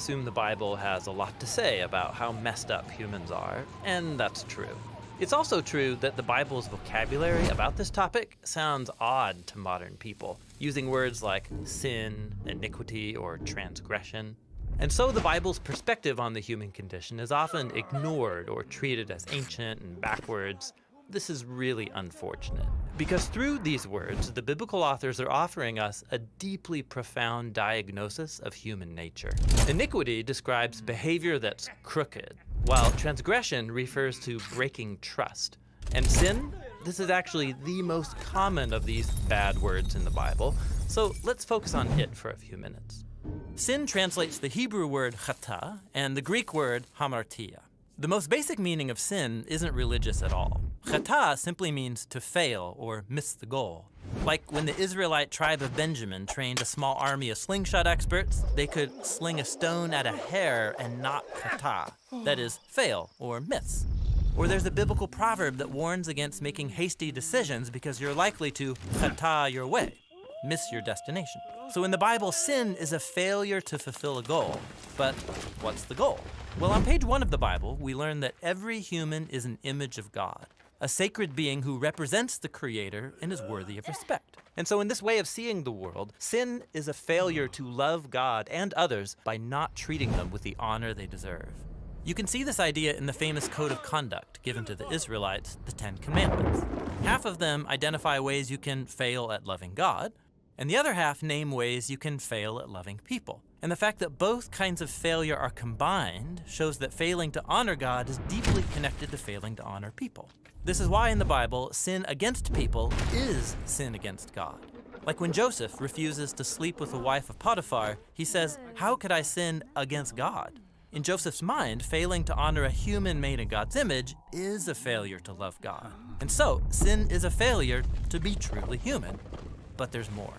assume the Bible has a lot to say about how messed up humans are, and that's true. It's also true that the Bible's vocabulary about this topic sounds odd to modern people, using words like sin, iniquity, or transgression. And so the Bible's perspective on the human condition is often ignored or treated as ancient and backwards. This is really unfortunate, because through these words, the biblical authors are offering us a deeply profound diagnosis of human nature. Iniquity describes behavior that's crooked, while transgression refers to breaking trust. And sin, this is actually the most common of these bad words in the Bible, so let's focus on it for a few minutes. Sin translates the Hebrew word chata and the Greek word hamartia. The most basic meaning of sin isn't religious at all. Chata simply means to fail or miss the goal. Like when the Israelite tribe of Benjamin trained a small army of slingshot experts, they could sling a stone at a hare and not chata, that is, fail or miss. Or there's a biblical proverb that warns against making hasty decisions because you're likely to chata your way, miss your destination. So in the Bible, sin is a failure to fulfill a goal. But what's the goal? Well, on page 1 of the Bible, we learn that every human is an image of God, a sacred being who represents the Creator and is worthy of respect. And so in this way of seeing the world, sin is a failure to love God and others by not treating them with the honor they deserve. You can see this idea in the famous code of conduct given to the Israelites, the 10 Commandments. Half of them identify ways you can fail at loving God, and the other half name ways you can fail at loving people. And the fact that both kinds of failure are combined shows that failing to honor God is deeply connected to failing to honor people. This is why in the Bible, sin against people is sin against God. Like when Joseph refuses to sleep with the wife of Potiphar, he says, "How could I sin against God?" In Joseph's mind, failing to honor a human made in God's image is a failure to love God. And so, sin is a failure to be truly human. But there's more.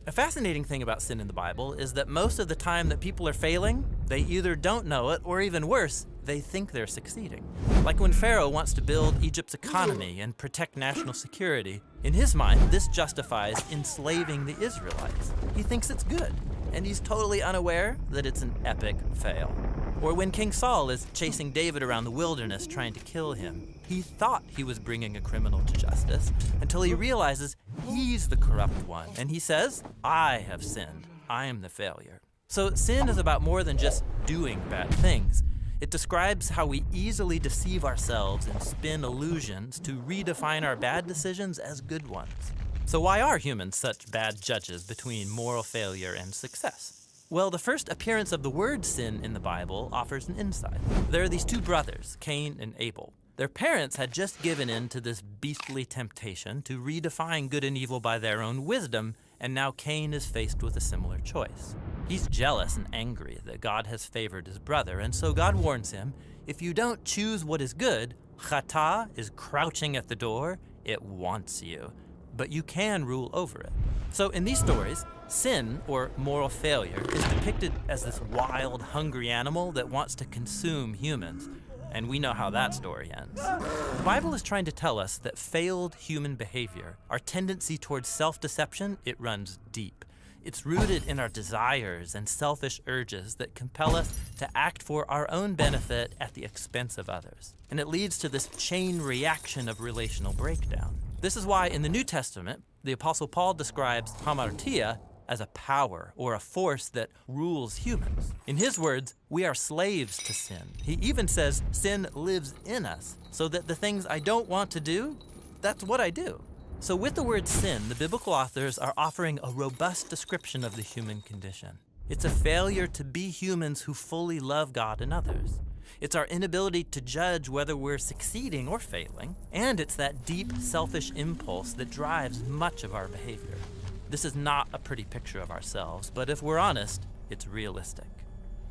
A fascinating thing about sin in the Bible is that most of the time that people are failing, they either don't know it, or even worse, they think they're succeeding. Like when Pharaoh wants to build Egypt's economy and protect national security, in his mind, this justifies enslaving the Israelites. He thinks it's good, and he's totally unaware that it's an epic fail. Or when King Saul is chasing David around the wilderness trying to kill him, he thought he was bringing a criminal to justice until he realizes he's the corrupt one. And he says, "I have sinned. I am the failure." So sin is about more than just doing bad things. It describes how we easily deceive ourselves and spin illusions to redefine our bad decisions as good ones. So why are humans such bad judges between moral failure and success? Well, the first appearance of the word sin in the Bible offers an insight. There are these two brothers, Cain and Abel. Their parents had just given in to this beastly temptation to redefine good and evil by their own wisdom, and now Cain is faced with a similar choice. He's jealous and angry that God has favored his brother, and so God warns him, if you don't choose what is good, chata is crouching at the door, it wants you, but you can rule over it. So in these stories, sin, or moral failure, is depicted as this wild, hungry animal that wants to consume humans. And we know how that story ends. The Bible is trying to tell us that failed human behavior, our tendency towards self-deception, it runs deep. It's rooted in our desires and selfish urges that compel us to act for our own benefit at the expense of others. And it leads to this chain reaction of relational breakdown. This is why in the New Testament, the Apostle Paul describes hamartia as a power or a force that rules humans. In his words, we are slaves to sin. He even says sin lives in us, so that the things I don't want to do, that's what I do. So with the word sin, the biblical authors are offering a robust description of the human condition. It's a failure to be humans who fully love God and others. It's our inability to judge whether we're succeeding or failing, and it's that deep, selfish impulse that drives much of our behavior. This is not a pretty picture of ourselves, but if we're honest, it's realistic.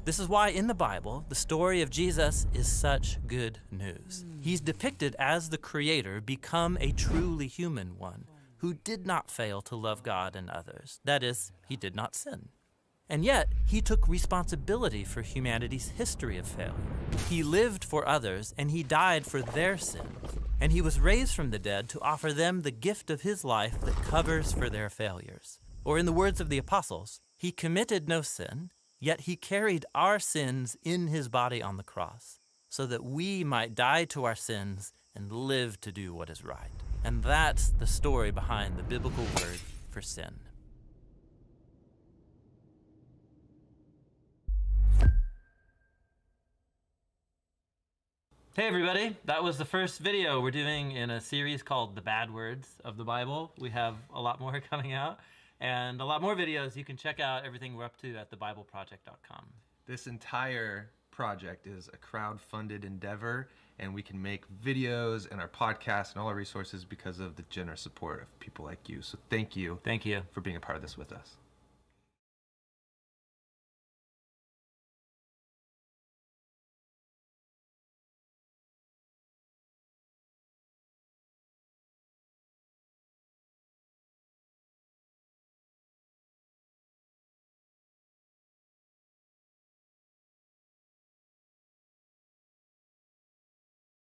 This is why in the Bible, the story of Jesus is such good news. He's depicted as the Creator become a truly human one who did not fail to love God and others. That is, he did not sin. And yet, he took responsibility for humanity's history of failure. He lived for others, and he died for their sins. And he was raised from the dead to offer them the gift of his life that covers for their failures. Or in the words of the apostles, he committed no sin, Yet he carried our sins in his body on the cross so that we might die to our sins and live to do what is right. And that's the story behind the biblical word for sin. Hey everybody, that was the first video we're doing in a series called The Bad Words of the Bible. We have a lot more coming out and a lot more videos. You can check out everything we're up to at thebibleproject.com. This entire project is a crowd-funded endeavor, and we can make videos and our podcast and all our resources because of the generous support of people like you. So thank you. Thank you for being a part of this with us.